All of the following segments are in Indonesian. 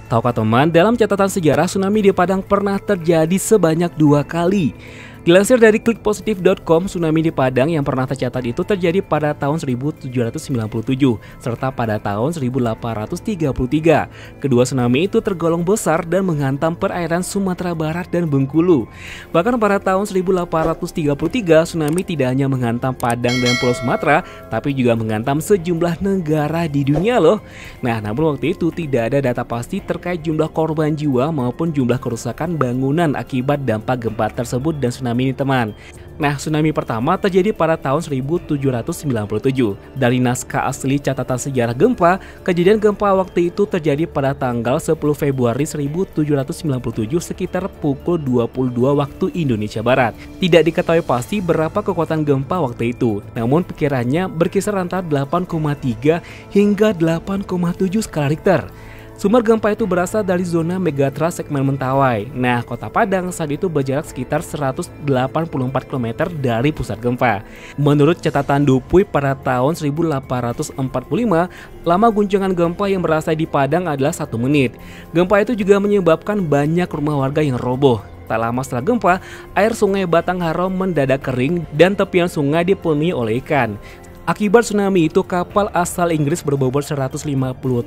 Tahukah teman, dalam catatan sejarah tsunami di Padang pernah terjadi sebanyak 2 kali. Dilansir dari klikpositif.com, tsunami di Padang yang pernah tercatat itu terjadi pada tahun 1797 serta pada tahun 1833. Kedua tsunami itu tergolong besar dan menghantam perairan Sumatera Barat dan Bengkulu. Bahkan pada tahun 1833, tsunami tidak hanya menghantam Padang dan Pulau Sumatera, tapi juga menghantam sejumlah negara di dunia loh. Nah, namun waktu itu tidak ada data pasti terkait jumlah korban jiwa maupun jumlah kerusakan bangunan akibat dampak gempa tersebut dan tsunami ini, teman. Nah, tsunami pertama terjadi pada tahun 1797. Dari naskah asli catatan sejarah gempa, kejadian gempa waktu itu terjadi pada tanggal 10 Februari 1797 sekitar pukul 22 waktu Indonesia Barat. Tidak diketahui pasti berapa kekuatan gempa waktu itu, namun perkiraannya berkisar antara 8,3 hingga 8,7 skala Richter. Sumber gempa itu berasal dari zona megatrust segmen Mentawai. Nah, kota Padang saat itu berjarak sekitar 184 km dari pusat gempa. Menurut catatan Dupuy pada tahun 1845, lama guncangan gempa yang berasal di Padang adalah 1 menit. Gempa itu juga menyebabkan banyak rumah warga yang roboh. Tak lama setelah gempa, air sungai Batang Harom mendadak kering dan tepian sungai dipenuhi oleh ikan. Akibat tsunami itu, kapal asal Inggris berbobot 150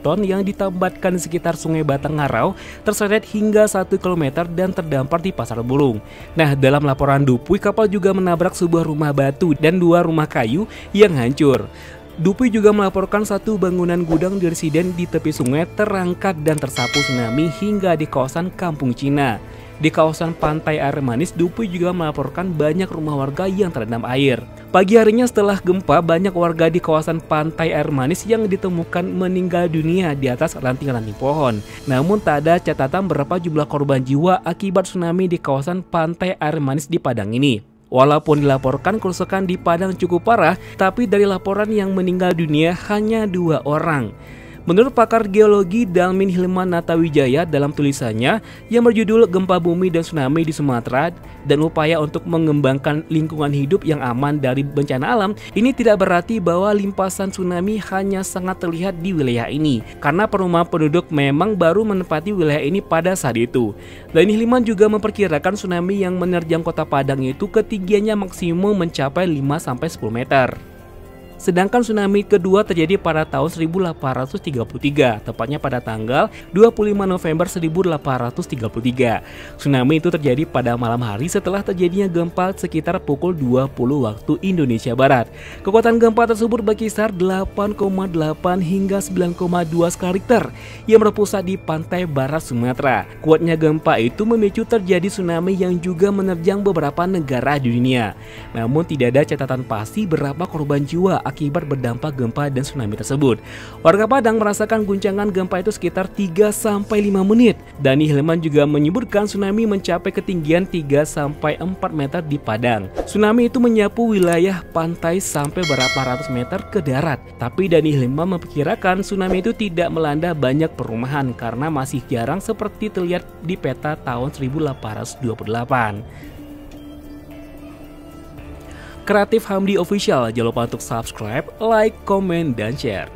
ton yang ditambatkan di sekitar sungai Batang Harau terseret hingga 1 km dan terdampar di Pasar Burung. Nah, dalam laporan Dupuy, kapal juga menabrak sebuah rumah batu dan 2 rumah kayu yang hancur. Dupuy juga melaporkan 1 bangunan gudang di residen di tepi sungai terangkat dan tersapu tsunami hingga di kawasan Kampung Cina. Di kawasan pantai Air Manis, Dupuy juga melaporkan banyak rumah warga yang terendam air. Pagi harinya setelah gempa, banyak warga di kawasan pantai Air Manis yang ditemukan meninggal dunia di atas ranting-ranting pohon. Namun tak ada catatan berapa jumlah korban jiwa akibat tsunami di kawasan pantai Air Manis di Padang ini. Walaupun dilaporkan kerusakan di Padang cukup parah, tapi dari laporan yang meninggal dunia hanya 2 orang. Menurut pakar geologi Dalmin Hilman Natawijaya dalam tulisannya yang berjudul Gempa Bumi dan Tsunami di Sumatera dan Upaya untuk Mengembangkan Lingkungan Hidup yang Aman dari Bencana Alam, ini tidak berarti bahwa limpasan tsunami hanya sangat terlihat di wilayah ini, karena perumahan penduduk memang baru menempati wilayah ini pada saat itu. Dalmin Hilman juga memperkirakan tsunami yang menerjang kota Padang itu ketinggiannya maksimum mencapai 5-10 meter. Sedangkan tsunami kedua terjadi pada tahun 1833, tepatnya pada tanggal 25 November 1833. Tsunami itu terjadi pada malam hari setelah terjadinya gempa sekitar pukul 20 waktu Indonesia Barat. Kekuatan gempa tersebut berkisar 8,8 hingga 9,2 skala Richter yang berpusat di pantai barat Sumatera. Kuatnya gempa itu memicu terjadi tsunami yang juga menerjang beberapa negara di dunia. Namun tidak ada catatan pasti berapa korban jiwa akibat berdampak gempa dan tsunami tersebut. Warga Padang merasakan guncangan gempa itu sekitar 3-5 menit. Dani Hilman juga menyebutkan tsunami mencapai ketinggian 3-4 meter di Padang. Tsunami itu menyapu wilayah pantai sampai berapa ratus meter ke darat. Tapi Dani Hilman memperkirakan tsunami itu tidak melanda banyak perumahan karena masih jarang seperti terlihat di peta tahun 1828. Kreatif Hamdi Official, jangan lupa untuk subscribe, like, komen, dan share.